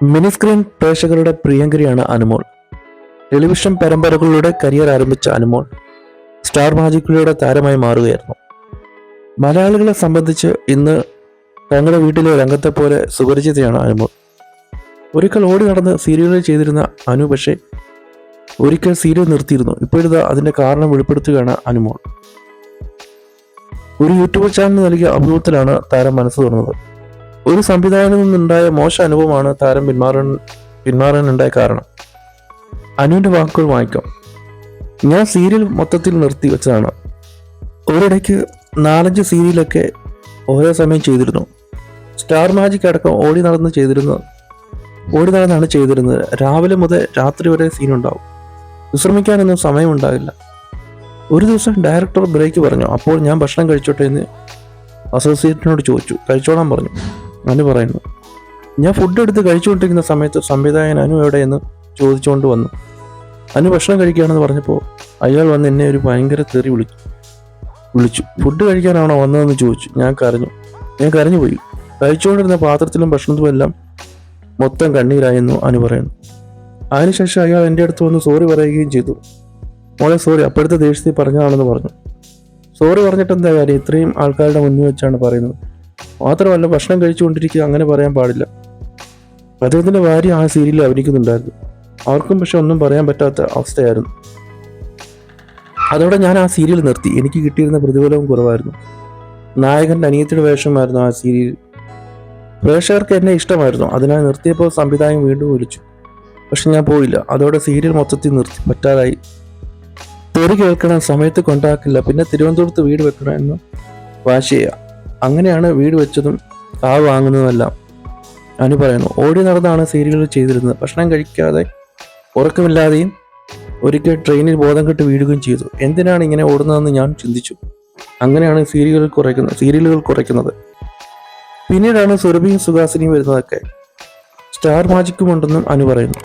Mini screen പ്രേക്ഷകരുടെ പ്രിയങ്കരിയാണ് Anumol. Television പരമ്പരകളിലൂടെ career ആരംഭിച്ച Anumol star മാജിക്കിലൂടെ താരമായി മാറുകയായിരുന്നു. മലയാളികളെ സംബന്ധിച്ച് ഇന്ന് തങ്ങളുടെ വീട്ടിലെ രംഗത്തെ പോലെ സുപരിചിതയാണ് അനുമോൾ. ഒരിക്കൽ ഓടി നടന്ന് സീരിയലുകൾ ചെയ്തിരുന്ന അനു പക്ഷേ ഒരിക്കൽ സീരിയൽ നിർത്തിയിരുന്നു. ഇപ്പോഴിതാ അതിന്റെ കാരണം വെളിപ്പെടുത്തുകയാണ് അനുമോൾ. ഒരു യൂട്യൂബ് ചാനൽ നൽകിയ അഭിമുഖത്തിലാണ് താരം മനസ്സ് തുറന്നത്. ഒരു സംവിധായകനിൽ നിന്നുണ്ടായ മോശം അനുഭവമാണ് താരം പിന്മാറാനുണ്ടായ കാരണം. അനുവിന്റെ വാക്കുകൾ വായിക്കാം. ഞാൻ സീരിയൽ മൊത്തത്തിൽ നിർത്തി വെച്ചതാണ്. ഒരിടയ്ക്ക് 4-5 സീരിയലൊക്കെ ഓരോ സമയം ചെയ്തിരുന്നു. സ്റ്റാർ മാജിക് അടക്കം ഓടി നടന്നാണ് ചെയ്തിരുന്നത്. രാവിലെ മുതൽ രാത്രി വരെ സീനുണ്ടാവും. വിശ്രമിക്കാനൊന്നും സമയമുണ്ടാകില്ല. ഒരു ദിവസം ഡയറക്ടർ ബ്രേക്ക് പറഞ്ഞു. അപ്പോൾ ഞാൻ ഭക്ഷണം കഴിച്ചോട്ടെ എന്ന് അസോസിയേറ്റിനോട് ചോദിച്ചു. കഴിച്ചോളാൻ പറഞ്ഞു. അനു പറയുന്നു, ഞാൻ ഫുഡ് എടുത്ത് കഴിച്ചുകൊണ്ടിരിക്കുന്ന സമയത്ത് സംവിധായകൻ അനു എവിടെയെന്ന് ചോദിച്ചുകൊണ്ട് വന്നു. അനു ഭക്ഷണം കഴിക്കുകയാണെന്ന് പറഞ്ഞപ്പോൾ അയാൾ വന്ന് എന്നെ ഒരു ഭയങ്കര തെറി വിളിച്ചു. ഫുഡ് കഴിക്കാനാണോ വന്നതെന്ന് ചോദിച്ചു. ഞാൻ കരഞ്ഞു പോയി. കഴിച്ചുകൊണ്ടിരുന്ന പാത്രത്തിലും ഭക്ഷണത്തിലും എല്ലാം മൊത്തം കണ്ണീരായെന്നു അനു പറയുന്നു. അതിനുശേഷം അയാൾ എൻ്റെ അടുത്ത് വന്ന് സോറി പറയുകയും ചെയ്തു. മോളെ സോറി, അപ്പോഴത്തെ ദേഷ്യത്തിൽ പറഞ്ഞതാണെന്ന് പറഞ്ഞു. സോറി പറഞ്ഞിട്ട് എന്താ കാര്യം? ഇത്രയും ആൾക്കാരുടെ മുന്നിൽ വെച്ചാണ് പറയുന്നത്. മാത്രമല്ല, ഭക്ഷണം കഴിച്ചുകൊണ്ടിരിക്കുക അങ്ങനെ പറയാൻ പാടില്ല. അദ്ദേഹത്തിൻ്റെ ഭാര്യ ആ സീരിയലിൽ അഭിനയിക്കുന്നുണ്ടായിരുന്നു. അവർക്കും പക്ഷെ ഒന്നും പറയാൻ പറ്റാത്ത അവസ്ഥയായിരുന്നു. അതോടെ ഞാൻ ആ സീരിയൽ നിർത്തി. എനിക്ക് കിട്ടിയിരുന്ന പ്രതിഫലവും കുറവായിരുന്നു. നായകൻ്റെ അനിയത്തിയുടെ വേഷമായിരുന്നു ആ സീരിയൽ. പ്രേക്ഷകർക്ക് എന്നെ ഇഷ്ടമായിരുന്നു. അതിനാൽ നിർത്തിയപ്പോൾ സംവിധായകൻ വീണ്ടും വിളിച്ചു. പക്ഷെ ഞാൻ പോയില്ല. അതോടെ സീരിയൽ മൊത്തത്തിൽ നിർത്തി. പറ്റാതായി. തെറി കേൾക്കണം, സമയത്ത് കൊണ്ടാക്കില്ല, പിന്നെ തിരുവനന്തപുരത്ത് വീട് വെക്കണം എന്ന് വാശി ചെയ്യുക. അങ്ങനെയാണ് വീട് വെച്ചതും കാവ് വാങ്ങുന്നതുമെല്ലാം അനു പറയുന്നു. ഓടി നടന്നാണ് സീരിയലുകൾ ചെയ്തിരുന്നത്. ഭക്ഷണം കഴിക്കാതെ ഉറക്കമില്ലാതെയും ഒരിക്കൽ ട്രെയിനിൽ ബോധം കെട്ട് വീഴുകയും ചെയ്തു. എന്തിനാണ് ഇങ്ങനെ ഓടുന്നതെന്ന് ഞാൻ ചിന്തിച്ചു. അങ്ങനെയാണ് സീരിയലുകൾ കുറയ്ക്കുന്നത്. പിന്നീടാണ് സുരഭിയും സുഹാസിനിയും വരുന്നതൊക്കെ. സ്റ്റാർ മാജിക്കും ഉണ്ടെന്നും അനു പറയുന്നു.